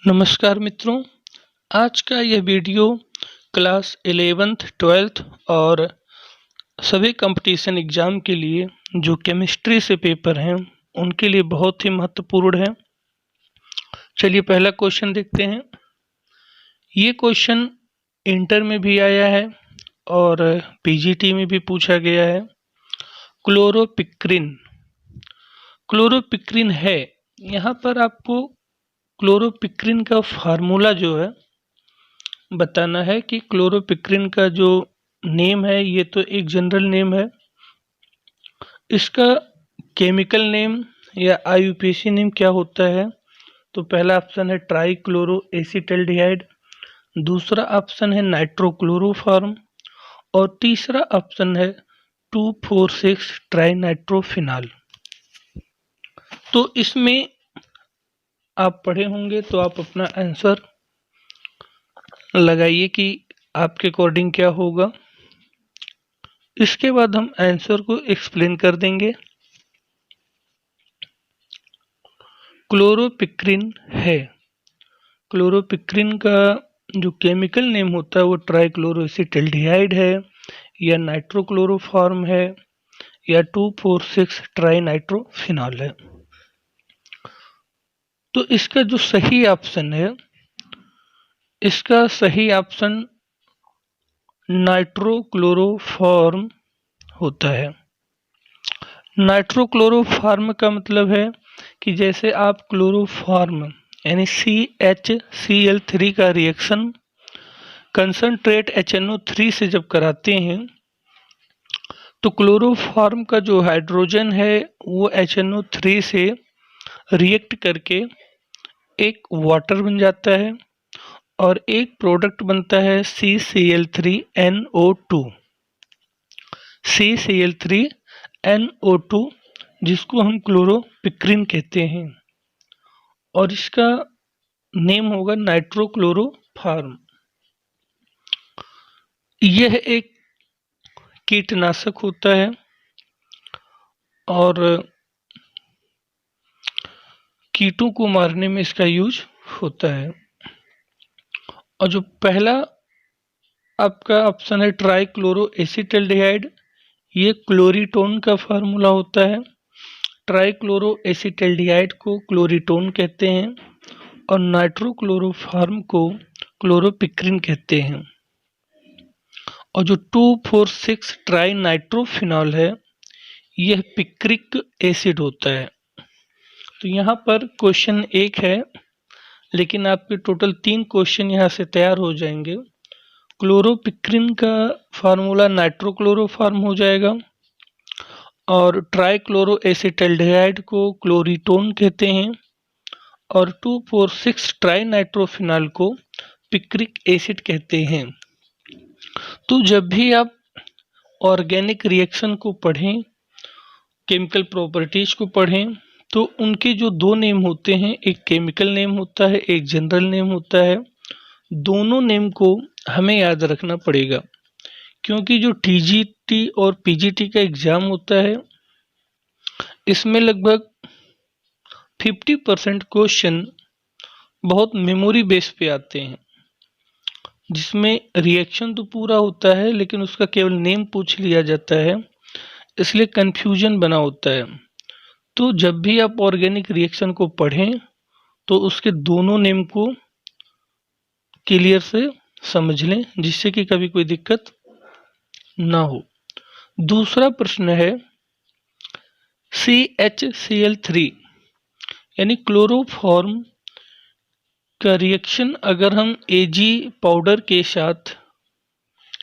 नमस्कार मित्रों, आज का यह वीडियो क्लास 11th 12th और सभी कंपटीशन एग्ज़ाम के लिए जो केमिस्ट्री से पेपर हैं उनके लिए बहुत ही महत्वपूर्ण है। चलिए पहला क्वेश्चन देखते हैं। ये क्वेश्चन इंटर में भी आया है और पीजीटी में भी पूछा गया है। क्लोरोपिक्रिन है। यहाँ पर आपको क्लोरोपिक्रिन का फार्मूला जो है बताना है कि क्लोरोपिक्रिन का जो नेम है ये तो एक जनरल नेम है। इसका केमिकल नेम या आईयूपीएसी नेम क्या होता है? तो पहला ऑप्शन है ट्राई क्लोरो एसिटल्डिहाइड, दूसरा ऑप्शन है नाइट्रोक्लोरोफॉर्म और तीसरा ऑप्शन है 2,4,6 ट्राई नाइट्रोफिनाल। तो इसमें आप पढ़े होंगे तो आप अपना आंसर लगाइए कि आपके अकॉर्डिंग क्या होगा। इसके बाद हम आंसर को एक्सप्लेन कर देंगे। क्लोरोपिक्रिन है। क्लोरोपिक्रिन का जो केमिकल नेम होता है वो ट्राईक्लोरोएसिटल्डिहाइड है या नाइट्रोक्लोरोफॉर्म है या 2,4,6 ट्राई नाइट्रोफिनॉल है। तो इसका जो सही ऑप्शन है, इसका सही ऑप्शन नाइट्रोक्लोरोफॉर्म होता है। नाइट्रोक्लोरोफॉर्म का मतलब है कि जैसे आप क्लोरोफॉर्म यानी CHCl3 का रिएक्शन कंसंट्रेट HNO3 से जब कराते हैं तो क्लोरोफॉर्म का जो हाइड्रोजन है वो HNO3 से रिएक्ट करके एक वाटर बन जाता है और एक प्रोडक्ट बनता है CCl3NO2 CCl3NO2 जिसको हम क्लोरोपिक्रिन कहते हैं और इसका नेम होगा नाइट्रोक्लोरोफॉर्म। यह एक कीटनाशक होता है और कीटों को मारने में इसका यूज होता है। और जो पहला आपका ऑप्शन है ट्राईक्लोरो एसिटल्डिहाइड, ये क्लोरीटोन का फार्मूला होता है। ट्राईक्लोरो एसिटल्डिहाइड को क्लोरीटोन कहते हैं और नाइट्रोक्लोरोफॉर्म को क्लोरोपिक्रिन कहते हैं। और जो 2,4,6 ट्राई नाइट्रोफिनॉल है यह पिक्रिक एसिड होता है। तो यहाँ पर क्वेश्चन एक है लेकिन आपके टोटल 3 क्वेश्चन यहाँ से तैयार हो जाएंगे। क्लोरोपिक्रिन का फार्मूला नाइट्रोक्लोरोफॉर्म हो जाएगा और ट्राईक्लोरो एसिटल्डिहाइड को क्लोरीटोन कहते हैं और 2,4,6 ट्राई नाइट्रोफिनॉल को पिक्रिक एसिड कहते हैं। तो जब भी आप ऑर्गेनिक रिएक्शन को पढ़ें, केमिकल प्रॉपर्टीज को पढ़ें, तो उनके जो 2 नेम होते हैं, एक केमिकल नेम होता है, एक जनरल नेम होता है। दोनों नेम को हमें याद रखना पड़ेगा क्योंकि जो टीजीटी और पीजीटी का एग्ज़ाम होता है इसमें लगभग 50% क्वेश्चन बहुत मेमोरी बेस पे आते हैं, जिसमें रिएक्शन तो पूरा होता है लेकिन उसका केवल नेम पूछ लिया जाता है, इसलिए कन्फ्यूजन बना होता है। तो जब भी आप ऑर्गेनिक रिएक्शन को पढ़ें तो उसके दोनों नेम को क्लियर से समझ लें जिससे कि कभी कोई दिक्कत ना हो। दूसरा प्रश्न है CHCl3 यानी क्लोरोफॉर्म का रिएक्शन अगर हम Ag पाउडर के साथ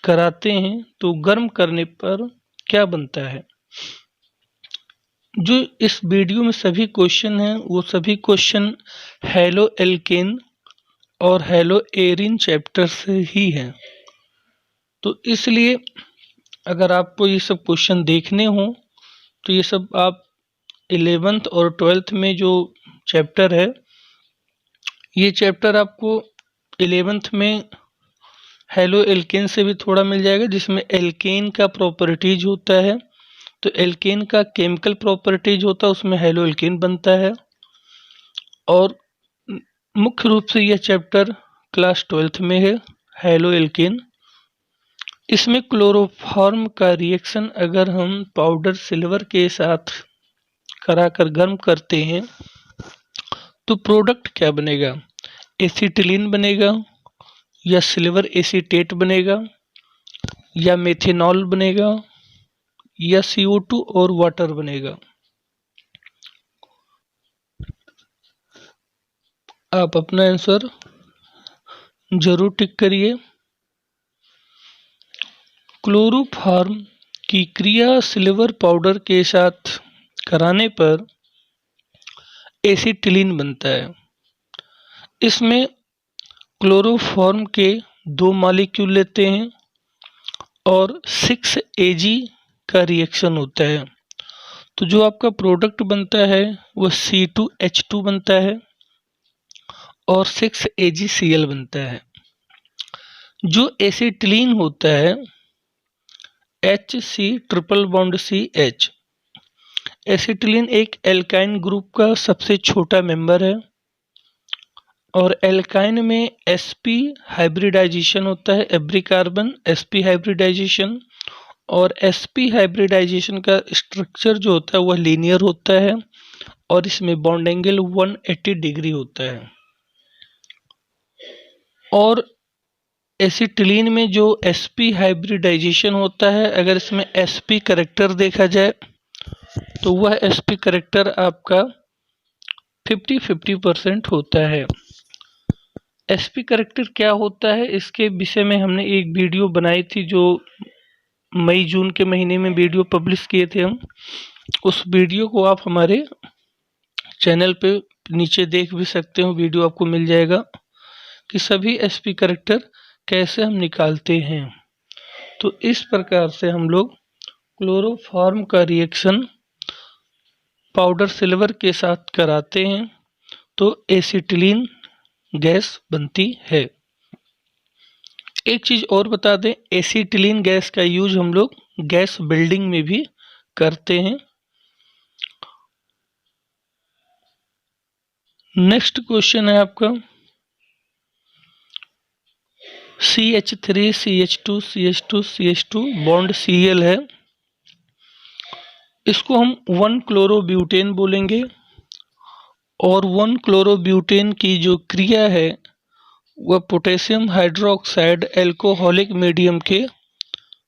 कराते हैं तो गर्म करने पर क्या बनता है? जो इस वीडियो में सभी क्वेश्चन हैं वो सभी क्वेश्चन हेलो एल्केन और हेलो एरिन चैप्टर से ही हैं। तो इसलिए अगर आपको ये सब क्वेश्चन देखने हो तो ये सब आप 11th और 12th में जो चैप्टर है ये चैप्टर आपको 11th में हेलो एल्केन से भी थोड़ा मिल जाएगा, जिसमें एल्केन का प्रॉपर्टीज होता है। तो एल्केन का केमिकल प्रॉपर्टीज होता है, उसमें हेलो एल्केन बनता है। और मुख्य रूप से यह चैप्टर क्लास 12th में है, हैलो एल्केन। इसमें क्लोरोफॉर्म का रिएक्शन अगर हम पाउडर सिल्वर के साथ कराकर गर्म करते हैं तो प्रोडक्ट क्या बनेगा, एसिटिलीन बनेगा या सिल्वर एसीटेट बनेगा या मेथेनॉल बनेगा या CO2 और वाटर बनेगा। आप अपना आंसर जरूर टिक करिए। क्लोरोफॉर्म की क्रिया सिल्वर पाउडर के साथ कराने पर एसिटिलीन बनता है। इसमें क्लोरोफॉर्म के 2 मॉलिक्यूल लेते हैं और 6 Ag का रिएक्शन होता है, तो जो आपका प्रोडक्ट बनता है वह C2H2 बनता है और 6 AgCl बनता है। जो एसिटिलीन होता है HC triple bond CH, acetylene एक एल्काइन ग्रुप का सबसे छोटा मेंबर है और एल्काइन में sp हाइब्रिडाइजेशन होता है, एवरी कार्बन sp हाइब्रिडाइजेशन, और sp हाइब्रिडाइजेशन का स्ट्रक्चर जो होता है वह लीनियर होता है और इसमें बॉन्ड एंगल 180 डिग्री होता है। और एसिटिलीन में जो sp हाइब्रिडाइजेशन होता है, अगर इसमें sp करेक्टर देखा जाए तो वह sp करेक्टर आपका 50-50% होता है। sp करेक्टर क्या होता है इसके विषय में हमने एक वीडियो बनाई थी, जो मई जून के महीने में वीडियो पब्लिश किए थे हम। उस वीडियो को आप हमारे चैनल पे नीचे देख भी सकते हो, वीडियो आपको मिल जाएगा कि सभी sp करेक्टर कैसे हम निकालते हैं। तो इस प्रकार से हम लोग क्लोरोफॉर्म का रिएक्शन पाउडर सिल्वर के साथ कराते हैं तो एसिटिलीन गैस बनती है। एक चीज और बता दें, एसिटिलीन गैस का यूज हम लोग गैस बिल्डिंग में भी करते हैं। नेक्स्ट क्वेश्चन है आपका CH3 CH2 CH2 CH2 bond Cl है, इसको हम 1-क्लोरोब्यूटेन बोलेंगे और 1-क्लोरोब्यूटेन की जो क्रिया है वह पोटेशियम हाइड्रोक्साइड एल्कोहलिक मीडियम के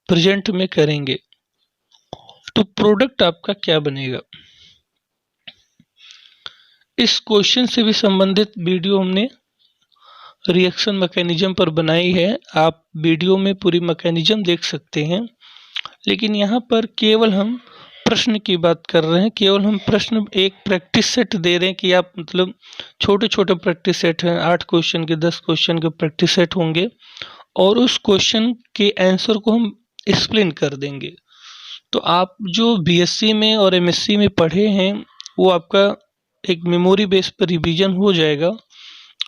प्रेजेंट में करेंगे, तो प्रोडक्ट आपका क्या बनेगा। इस क्वेश्चन से भी संबंधित वीडियो हमने रिएक्शन मैकेनिज्म पर बनाई है, आप वीडियो में पूरी मैकेनिज्म देख सकते हैं। लेकिन यहाँ पर केवल हम प्रश्न की बात कर रहे हैं, केवल हम प्रश्न एक प्रैक्टिस सेट दे रहे हैं कि आप मतलब छोटे छोटे प्रैक्टिस सेट हैं, 8 क्वेश्चन के 10 क्वेश्चन के प्रैक्टिस सेट होंगे और उस क्वेश्चन के आंसर को हम एक्सप्लेन कर देंगे। तो आप जो BSc में और MSc में पढ़े हैं वो आपका एक मेमोरी बेस पर रिवीजन हो जाएगा,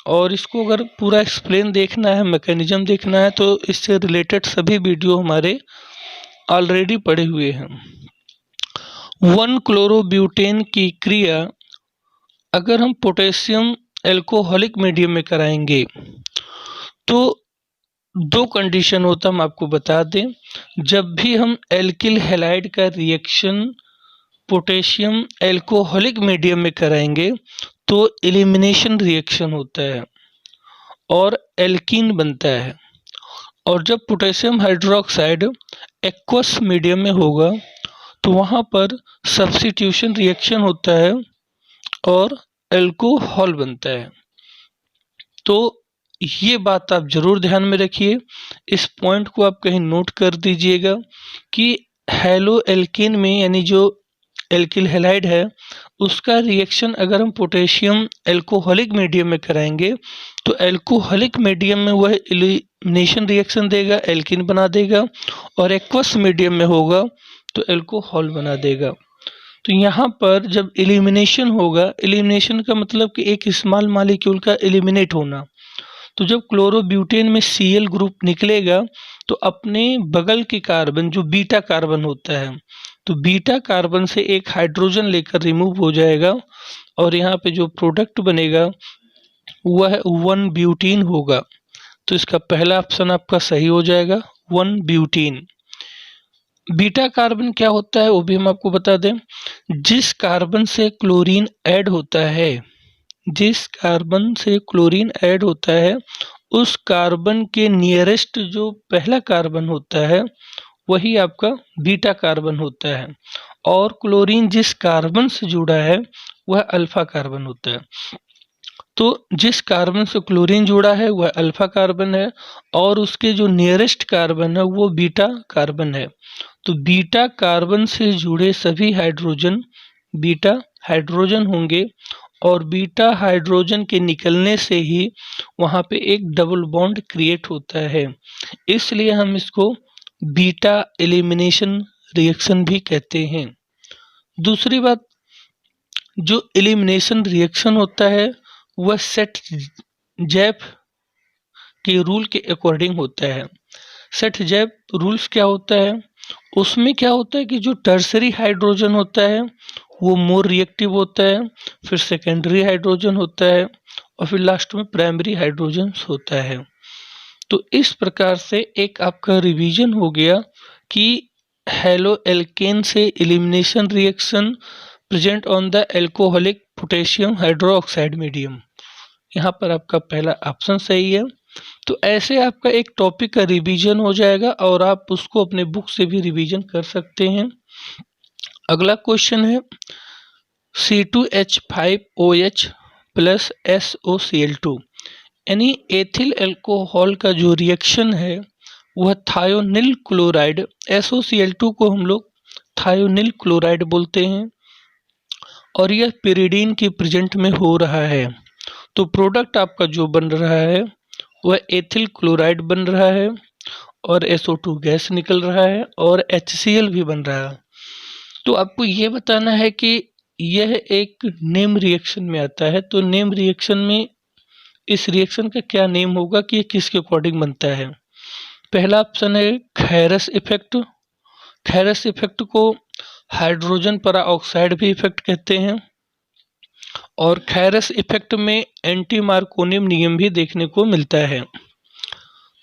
और इसको अगर पूरा एक्सप्लेन देखना है, मैकेनिज्म देखना है, तो इससे रिलेटेड सभी वीडियो हमारे ऑलरेडी पड़े हुए हैं। 1-क्लोरोब्यूटेन की क्रिया अगर हम पोटेशियम एल्कोहलिक मीडियम में कराएंगे तो 2 कंडीशन होता, हम आपको बता दें। जब भी हम एल्किल हैलाइड का रिएक्शन पोटेशियम एल्कोहलिक मीडियम में कराएंगे तो एलिमिनेशन रिएक्शन होता है और एल्कीन बनता है, और जब पोटेशियम हाइड्रोक्साइड एक्वस मीडियम में होगा तो वहाँ पर सब्स्टिट्यूशन रिएक्शन होता है और एल्कोहल बनता है। तो ये बात आप जरूर ध्यान में रखिए, इस पॉइंट को आप कहीं नोट कर दीजिएगा कि हैलो एल्केन में यानी जो एल्किल हैलाइड है उसका रिएक्शन अगर हम पोटेशियम एल्कोहलिक मीडियम में कराएंगे तो एल्कोहलिक मीडियम में वह एलिमिनेशन रिएक्शन देगा, एल्किन बना देगा, और एक्वस मीडियम में होगा तो एल्कोहल बना देगा। तो यहाँ पर जब एलिमिनेशन होगा, एलिमिनेशन का मतलब कि एक स्मॉल मॉलिक्यूल का एलिमिनेट होना, तो जब क्लोरोब्यूटेन में Cl ग्रुप निकलेगा तो अपने बगल के कार्बन जो बीटा कार्बन होता है, तो बीटा कार्बन से एक हाइड्रोजन लेकर रिमूव हो जाएगा और यहाँ पे जो प्रोडक्ट बनेगा वह 1 ब्यूटीन होगा। तो इसका पहला ऑप्शन आपका सही हो जाएगा, 1 ब्यूटीन। बीटा कार्बन क्या होता है वो भी हम आपको बता दें। जिस कार्बन से क्लोरीन ऐड होता है, जिस कार्बन से क्लोरीन ऐड होता है, उस कार्बन के नियरेस्ट जो पहला कार्बन होता है वही आपका बीटा कार्बन होता है, और क्लोरीन जिस कार्बन से जुड़ा है वह अल्फा कार्बन होता है। तो जिस कार्बन से क्लोरीन जुड़ा है वह अल्फा कार्बन है, और उसके जो नियरेस्ट कार्बन है वो बीटा कार्बन है। तो बीटा कार्बन से जुड़े सभी हाइड्रोजन बीटा हाइड्रोजन होंगे, और बीटा हाइड्रोजन के निकलने से ही वहाँ पे एक डबल बॉन्ड क्रिएट होता है, इसलिए हम इसको बीटा एलिमिनेशन रिएक्शन भी कहते हैं। दूसरी बात, जो एलिमिनेशन रिएक्शन होता है वह सेट जैप के रूल के अकॉर्डिंग होता है। सेट जैप रूल्स क्या होता है, उसमें क्या होता है कि जो टर्सरी हाइड्रोजन होता है वो मोर रिएक्टिव होता है, फिर सेकेंडरी हाइड्रोजन होता है, और फिर लास्ट में प्राइमरी हाइड्रोजन होता है। तो इस प्रकार से एक आपका रिवीजन हो गया कि हेलो एल्केन से elimination reaction present on the alcoholic potassium hydroxide medium. यहाँ पर आपका पहला ऑप्शन सही है। तो ऐसे आपका एक टॉपिक का रिवीजन हो जाएगा, और आप उसको अपने बुक से भी रिवीजन कर सकते हैं। अगला क्वेश्चन है C2H5OH प्लस SOCl2, यानी एथिल अल्कोहल का जो रिएक्शन है वह थायोनिल क्लोराइड, SOCl2 को हम लोग थायोनिल क्लोराइड बोलते हैं, और यह पिरिडीन की प्रेजेंट में हो रहा है। तो प्रोडक्ट आपका जो बन रहा है वह एथिल क्लोराइड बन रहा है, और SO2 गैस निकल रहा है, और HCl भी बन रहा है। तो आपको ये बताना है कि यह एक नेम रिएक्शन में आता है। तो नेम रिएक्शन में इस रिएक्शन का क्या नेम होगा कि ये किसके अकॉर्डिंग बनता है। पहला ऑप्शन है खैरस इफेक्ट। खैरस इफेक्ट को हाइड्रोजन परा ऑक्साइड भी इफेक्ट कहते हैं, और खैरस इफेक्ट में एंटी मार्कोनियम नियम भी देखने को मिलता है।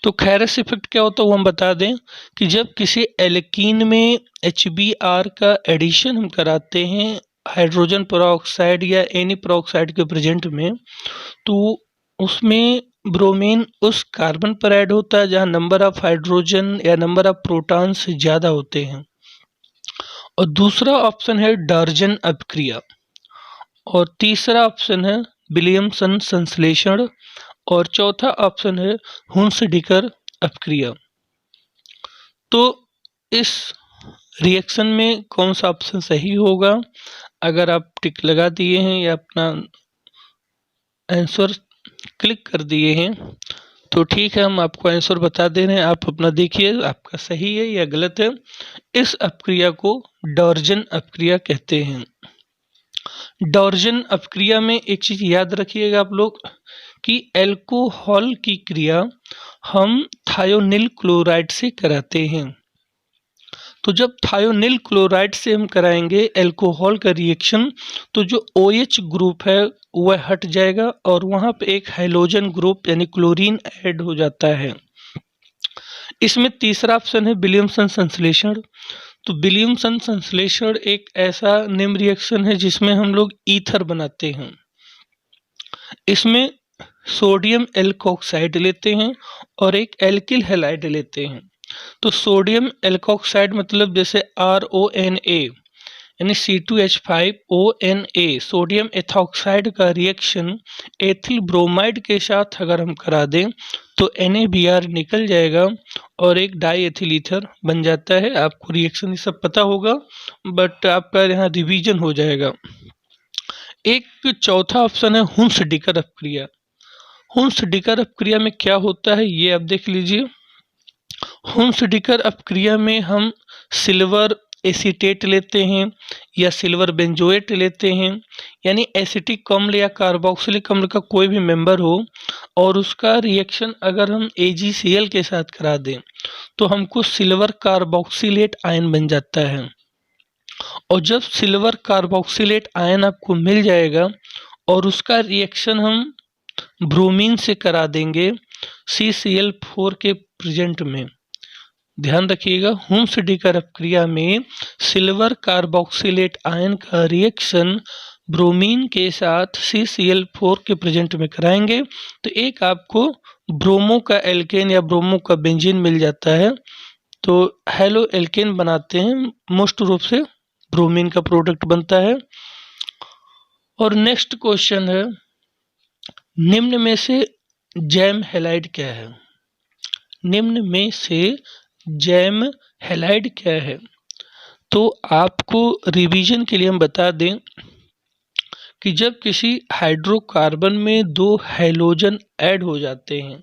तो खैरस इफेक्ट क्या होता है वो हम बता दें कि जब किसी एल्कीन में HBr का एडिशन हम कराते हैं हाइड्रोजन पेरोक्साइड या एनी पेरोक्साइड के प्रेजेंट में, तो उसमें ब्रोमीन उस कार्बन पर ऐड होता है जहां नंबर ऑफ हाइड्रोजन या नंबर ऑफ प्रोटॉन्स ज़्यादा होते हैं। और दूसरा ऑप्शन है डार्जन अपक्रिया, और तीसरा ऑप्शन है विलियमसन संश्लेषण, और चौथा ऑप्शन है हुंसडिकर अपक्रिया। तो इस रिएक्शन में कौन सा ऑप्शन सही होगा, अगर आप टिक लगा दिए हैं या अपना आंसर क्लिक कर दिए हैं तो ठीक है, हम आपको आंसर बता दे रहे हैं, आप अपना देखिए आपका सही है या गलत है। इस अपक्रिया को डॉर्जन अपक्रिया कहते हैं। डॉर्जन अपक्रिया में एक चीज याद रखिएगा आप लोग कि एल्कोहल की क्रिया हम थायोनिल क्लोराइड से कराते हैं। तो जब थायोनिल क्लोराइड से हम कराएंगे एल्कोहल का रिएक्शन, तो जो OH ग्रुप है वह हट जाएगा, और वहाँ पे एक हाइलोजन ग्रुप यानी क्लोरीन ऐड हो जाता है। इसमें तीसरा ऑप्शन है विलियमसन संश्लेषण। तो विलियमसन संश्लेषण एक ऐसा नेम रिएक्शन है जिसमें हम लोग ईथर बनाते हैं। इसमें सोडियम एल्कोक्साइड लेते हैं और एक एल्किल हैलाइड लेते हैं। तो सोडियम एल्कोक्साइड मतलब जैसे RONA यानी C2H5ONA, सोडियम एथॉक्साइड का रिएक्शन एथिल ब्रोमाइड के साथ अगर हम करा दें तो NaBr निकल जाएगा और एक डाई एथिल ईथर बन जाता है। आपको रिएक्शन ये सब पता होगा, बट आपका यहाँ रिवीजन हो जाएगा। एक चौथा ऑप्शन है हुंसडिकर अपक्रिया। हुंसडिकर अपक्रिया में क्या होता है ये आप देख लीजिए। हुंसडिकर अपक्रिया में हम सिल्वर एसीटेट लेते हैं या सिल्वर बेंजोएट लेते हैं, यानी एसिटिक अम्ल या कार्बोक्सिलिक अम्ल का कोई भी मेंबर हो, और उसका रिएक्शन अगर हम AgCl के साथ करा दें तो हमको सिल्वर कार्बोक्सिलेट आयन बन जाता है। और जब सिल्वर कार्बोक्सिलेट आयन आपको मिल जाएगा और उसका रिएक्शन हम ब्रोमीन से करा देंगे CCl4 के प्रेजेंट में। ध्यान रखिएगा, हुम्स डिकर अपक्रिया में सिल्वर कार्बोक्सिलेट आयन का रिएक्शन ब्रोमीन के साथ CCl4 के प्रेजेंट में कराएंगे तो एक आपको ब्रोमो का एल्केन या ब्रोमो का बेंजीन मिल जाता है। तो हेलो एल्केन बनाते हैं, मोस्ट रूप से ब्रोमीन का प्रोडक्ट बनता है। और नेक्स्ट क्वेश्चन है, निम्न में से जैम हैलाइड क्या है? निम्न में से जैम हैलाइड क्या है? तो आपको रिवीजन के लिए हम बता दें कि जब किसी हाइड्रोकार्बन में दो हैलोजन ऐड हो जाते हैं,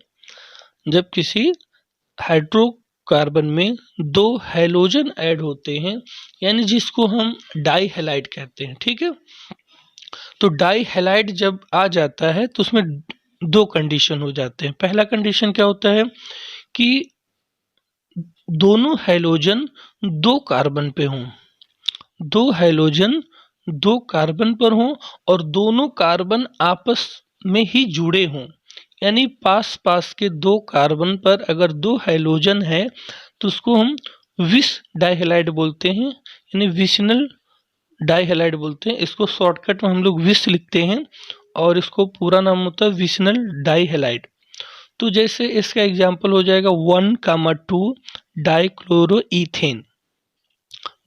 जब किसी हाइड्रोकार्बन में दो हैलोजन ऐड होते हैं, यानी जिसको हम डाई हैलाइड कहते हैं, ठीक है। तो डाई हैलाइड जब आ जाता है तो उसमें दो कंडीशन हो जाते हैं। पहला कंडीशन क्या होता है कि दोनों हैलोजन दो कार्बन पे हों, दो हैलोजन दो कार्बन पर हों और दोनों कार्बन आपस में ही जुड़े हों। यानी पास पास के दो कार्बन पर अगर दो हैलोजन है तो उसको हम विस डाइहैलाइड बोलते हैं, यानी विसिनल डाइहैलाइड बोलते हैं। इसको शॉर्टकट में हम लोग विस लिखते हैं और इसको पूरा नाम होता है विसिनल डाइहैलाइड। तो जैसे इसका एग्जाम्पल हो जाएगा 1,2 डाइक्लोरोइथेन,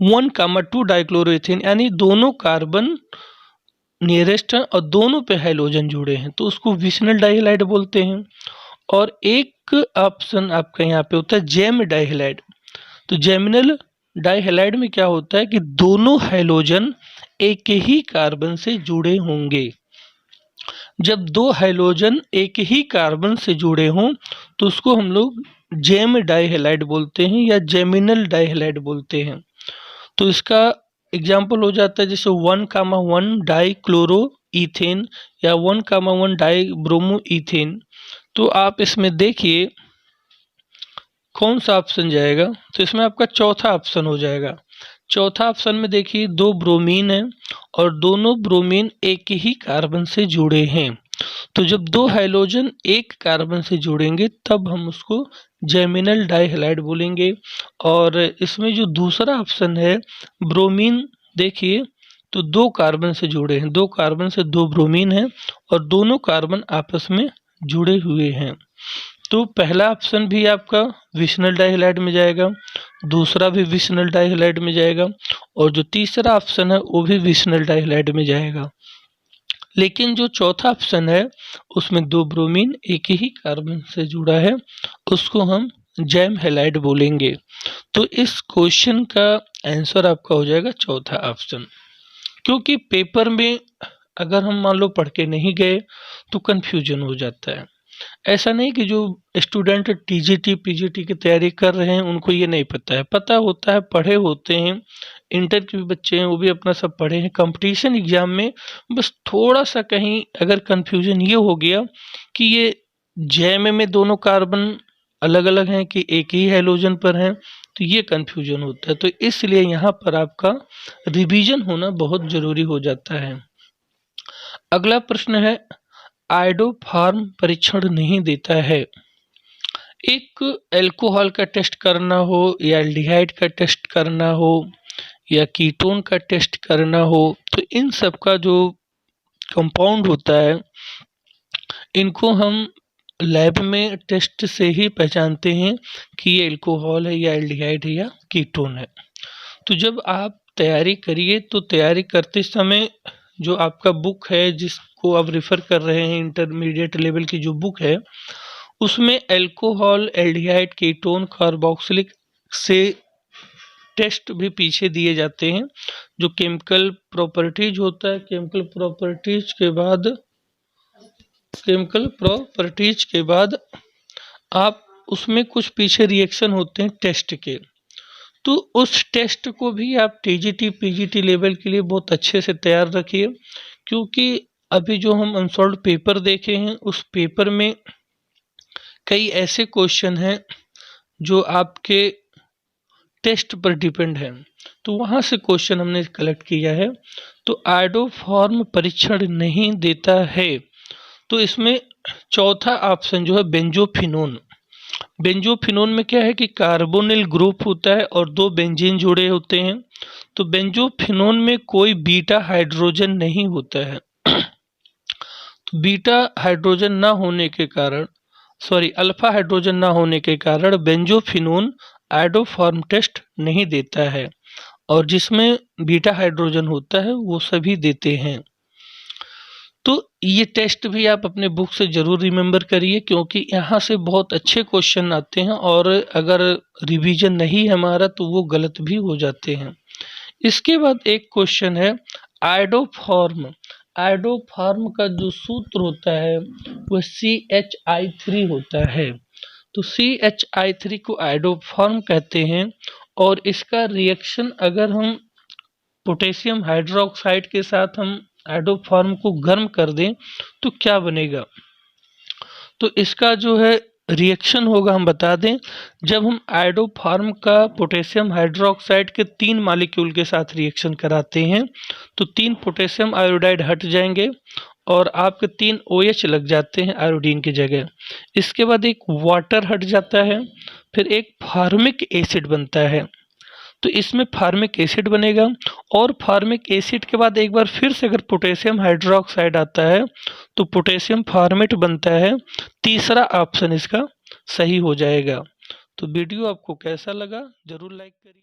1,2 डाइक्लोरोइथेन, यानी दोनों कार्बन नियरेस्ट हैं और दोनों पे हैलोजन जुड़े हैं तो उसको विसिनल डाइहैलाइड बोलते हैं। और एक ऑप्शन आपका यहाँ पे होता है जैम डाइहैलाइड। तो जैमिनल डाइहैलाइड में क्या होता है कि दोनों हैलोजन एक ही कार्बन से जुड़े होंगे। जब दो हैलोजन एक ही कार्बन से जुड़े हों तो उसको हम लोग जैम डाइहैलाइड बोलते हैं या जैमिनल डाइहैलाइड बोलते हैं। तो इसका एग्जाम्पल हो जाता है जैसे 1,1 डाइक्लोरोइथेन या 1,1 डाइब्रोमोइथेन। तो आप इसमें देखिए कौन सा ऑप्शन जाएगा, तो इसमें आपका चौथा ऑप्शन हो जाएगा। चौथा ऑप्शन में देखिए दो ब्रोमीन है और दोनों ब्रोमीन एक ही कार्बन से जुड़े हैं। तो जब दो हैलोजन एक कार्बन से जुड़ेंगे तब हम उसको जैमिनल डाइहैलाइड बोलेंगे। और इसमें जो दूसरा ऑप्शन है ब्रोमीन, देखिए तो दो कार्बन से जुड़े हैं, दो कार्बन से दो ब्रोमीन हैं और दोनों कार्बन आपस में जुड़े हुए हैं। तो पहला ऑप्शन भी आपका विसिनल डाइहैलाइड में जाएगा, दूसरा भी विसिनल डाइहैलाइड में जाएगा और जो तीसरा ऑप्शन है वो भी विसिनल डाइहैलाइड में जाएगा। लेकिन जो चौथा ऑप्शन है उसमें दो ब्रोमीन एक ही कार्बन से जुड़ा है, उसको हम जैम हैलाइड बोलेंगे। तो इस क्वेश्चन का आंसर आपका हो जाएगा चौथा ऑप्शन। क्योंकि पेपर में अगर हम मान लो पढ़ के नहीं गए तो कंफ्यूजन हो जाता है। ऐसा नहीं कि जो स्टूडेंट टीजीटी पीजीटी की तैयारी कर रहे हैं उनको ये नहीं पता है, पता होता है, पढ़े होते हैं। इंटर के भी बच्चे हैं वो भी अपना सब पढ़े हैं। कंपटीशन एग्जाम में बस थोड़ा सा कहीं अगर कंफ्यूजन ये हो गया कि ये जैम में दोनों कार्बन अलग अलग हैं कि एक ही हैलोजन पर हैं, तो ये कंफ्यूजन होता है। तो इसलिए यहाँ पर आपका रिवीजन होना बहुत जरूरी हो जाता है। अगला प्रश्न है, आयोडोफॉर्म परीक्षण नहीं देता है। एक अल्कोहल का टेस्ट करना हो या एल्डिहाइड का टेस्ट करना हो या कीटोन का टेस्ट करना हो, तो इन सब का जो कंपाउंड होता है इनको हम लैब में टेस्ट से ही पहचानते हैं कि ये अल्कोहल है या एल्डिहाइड है या कीटोन है। तो जब आप तैयारी करिए तो तैयारी करते समय जो आपका बुक है जिसको आप रेफर कर रहे हैं, इंटरमीडिएट लेवल की जो बुक है उसमें अल्कोहल, एल्डिहाइड, कीटोन, कार्बोक्सिलिक से टेस्ट भी पीछे दिए जाते हैं। जो केमिकल प्रॉपर्टीज होता है, केमिकल प्रॉपर्टीज के बाद आप उसमें कुछ पीछे रिएक्शन होते हैं टेस्ट के, तो उस टेस्ट को भी आप टीजीटी पीजीटी लेवल के लिए बहुत अच्छे से तैयार रखिए। क्योंकि अभी जो हम अनसॉल्व्ड पेपर देखे हैं उस पेपर में कई ऐसे क्वेश्चन हैं जो आपके टेस्ट पर डिपेंड है, तो वहाँ से क्वेश्चन हमने कलेक्ट किया है। तो आयोडोफॉर्म परीक्षण नहीं देता है, तो इसमें चौथा ऑप्शन जो है बेंजोफिनोन। बेंजोफिनोन में क्या है कि कार्बोनिल ग्रुप होता है और दो बेंजीन जुड़े होते हैं। तो बेंजोफिनोन में कोई बीटा हाइड्रोजन नहीं होता है। तो बीटा हाइड्रोजन ना होने के कारण, सॉरी अल्फा हाइड्रोजन ना होने के कारण बेंजोफिनोन आयोडोफॉर्म टेस्ट नहीं देता है, और जिसमें बीटा हाइड्रोजन होता है वो सभी देते हैं। तो ये टेस्ट भी आप अपने बुक से ज़रूर रिमेंबर करिए, क्योंकि यहाँ से बहुत अच्छे क्वेश्चन आते हैं, और अगर रिवीजन नहीं है हमारा तो वो गलत भी हो जाते हैं। इसके बाद एक क्वेश्चन है आयोडोफॉर्म। आयोडोफॉर्म का जो सूत्र होता है वह CH3 होता है। तो CH3 को आयोडोफॉर्म कहते हैं, और इसका रिएक्शन अगर हम पोटेशियम हाइड्रोक्साइड के साथ हम आयोडोफॉर्म को गर्म कर दें तो क्या बनेगा। तो इसका जो है रिएक्शन होगा, हम बता दें, जब हम आयोडोफॉर्म का पोटेशियम हाइड्रोक्साइड के 3 मॉलिक्यूल के साथ रिएक्शन कराते हैं तो 3 पोटेशियम आयोडाइड हट जाएंगे और आपके 3 OH लग जाते हैं आयोडीन की जगह। इसके बाद एक वाटर हट जाता है, फिर एक फार्मिक एसिड बनता है। तो इसमें फार्मिक एसिड बनेगा, और फार्मिक एसिड के बाद एक बार फिर से अगर पोटेशियम हाइड्रोक्साइड आता है तो पोटेशियम फार्मेट बनता है। तीसरा ऑप्शन इसका सही हो जाएगा। तो वीडियो आपको कैसा लगा जरूर लाइक करिए।